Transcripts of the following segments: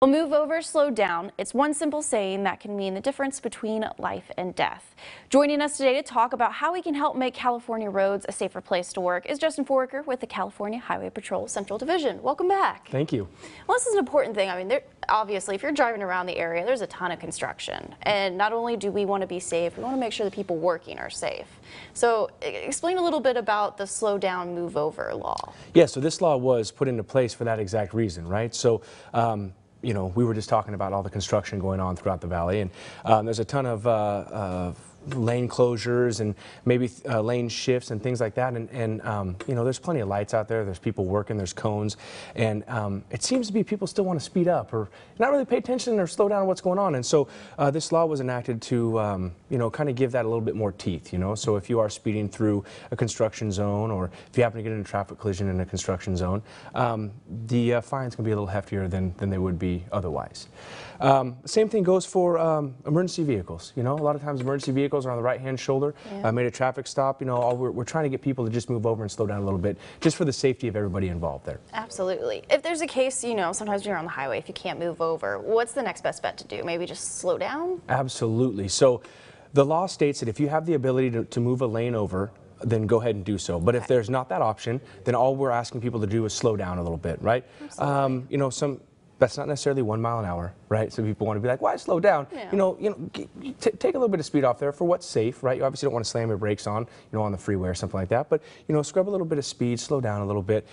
Well, move over, slow down. It's one simple saying that can mean the difference between life and death. Joining us today to talk about how we can help make California roads a safer place to work is Justin Foraker with the California Highway Patrol Central Division. Welcome back. Thank you. Well, this is an important thing. I mean, obviously, if you're driving around the area, there's a ton of construction. And not only do we want to be safe, we want to make sure the people working are safe. So explain a little bit about the slow down, move over law. Yeah, so this law was put into place for that exact reason, right? So, you know, we were just talking about all the construction going on throughout the valley, and there's a ton of lane closures and maybe lane shifts and things like that, and you know, there's plenty of lights out there, there's people working, there's cones, and it seems to be people still want to speed up or not really pay attention or slow down to what's going on. And so this law was enacted to you know, kind of give that a little bit more teeth, you know. So if you are speeding through a construction zone, or if you happen to get in a traffic collision in a construction zone, the fines can be a little heftier than they would be otherwise. Same thing goes for emergency vehicles. You know, a lot of times emergency vehicles are on the right-hand shoulder. Yeah. Made a traffic stop. You know, we're trying to get people to just move over and slow down a little bit, just for the safety of everybody involved there. Absolutely. If there's a case, you know, sometimes when you're on the highway, if you can't move over, what's the next best bet to do? Maybe just slow down? Absolutely. So the law states that if you have the ability to move a lane over, then go ahead and do so. But if there's not that option, then all we're asking people to do is slow down a little bit, right? You know, that's not necessarily 1 mile an hour, right? So people want to be like, why slow down? Yeah. You know, take a little bit of speed off there for what's safe, right? You obviously don't want to slam your brakes on, you know, on the freeway or something like that. But, you know, scrub a little bit of speed, slow down a little bit.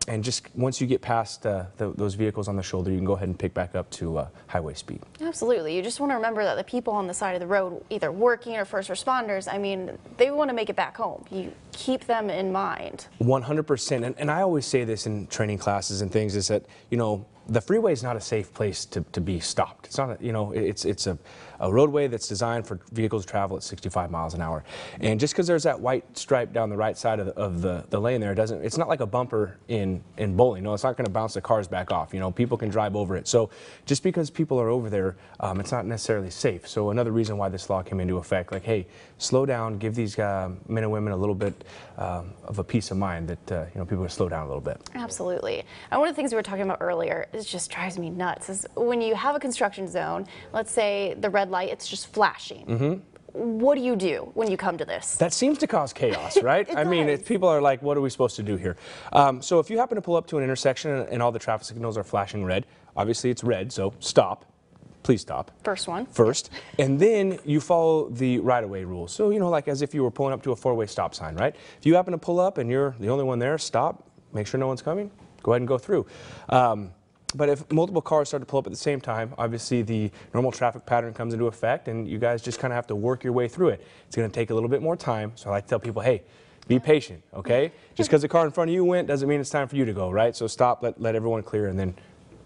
And just once you get past those vehicles on the shoulder, you can go ahead and pick back up to highway speed. Absolutely. You just want to remember that the people on the side of the road, either working or first responders, I mean, they want to make it back home. You keep them in mind. 100%. And I always say this in training classes and things, is that, you know, the freeway is not a safe place to be stopped. It's not, you know, it's a roadway that's designed for vehicles to travel at 65 miles an hour. And just because there's that white stripe down the right side of the lane there, it's not like a bumper in bowling. No, it's not going to bounce the cars back off. You know, people can drive over it. So just because people are over there, it's not necessarily safe. So another reason why this law came into effect, like, hey, slow down, give these men and women a little bit of a peace of mind that, you know, people will slow down a little bit. Absolutely. And one of the things we were talking about earlier, it just drives me nuts, is when you have a construction zone, let's say the red light, it's just flashing. Mm-hmm. What do you do when you come to this? That seems to cause chaos, right? I mean, people are like, what are we supposed to do here? So if you happen to pull up to an intersection and all the traffic signals are flashing red, obviously it's red, so stop. Please stop. First one. First. And then you follow the right-of-way rules. So, you know, like as if you were pulling up to a four-way stop sign, right? If you happen to pull up and you're the only one there, stop, make sure no one's coming, go ahead and go through. But if multiple cars start to pull up at the same time, obviously the normal traffic pattern comes into effect, and you guys just kind of have to work your way through it. It's going to take a little bit more time, so I like to tell people, hey, be patient, okay? Just because the car in front of you went doesn't mean it's time for you to go, right? So stop, let everyone clear, and then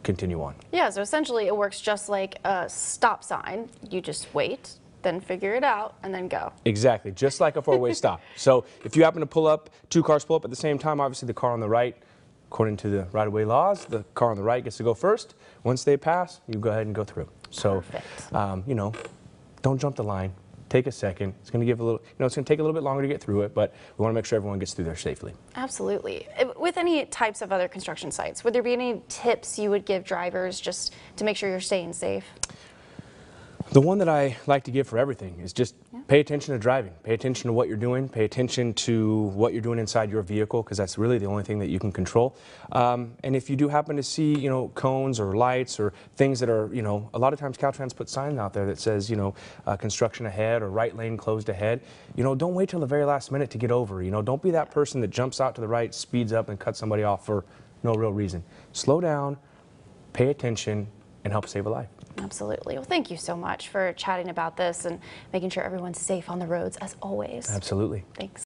continue on. Yeah, so essentially it works just like a stop sign. You just wait, then figure it out, and then go. Exactly, just like a four-way stop. So if you happen to pull up, two cars pull up at the same time, obviously the car on the right, according to the right-of-way laws, the car on the right gets to go first. Once they pass, you go ahead and go through. So, you know, don't jump the line. Take a second. It's going to give a little, you know, it's going to take a little bit longer to get through it, but we want to make sure everyone gets through there safely. Absolutely. With any types of other construction sites, would there be any tips you would give drivers just to make sure you're staying safe? The one that I like to give for everything is just pay attention to driving. Pay attention to what you're doing. Pay attention to what you're doing inside your vehicle, because that's really the only thing that you can control. And if you do happen to see, you know, cones or lights or things that are, you know, a lot of times Caltrans puts signs out there that says, you know, construction ahead or right lane closed ahead. You know, don't wait till the very last minute to get over. You know, don't be that person that jumps out to the right, speeds up, and cuts somebody off for no real reason. Slow down, pay attention, and help save a life. Absolutely. Well, thank you so much for chatting about this and making sure everyone's safe on the roads as always. Absolutely. Thanks.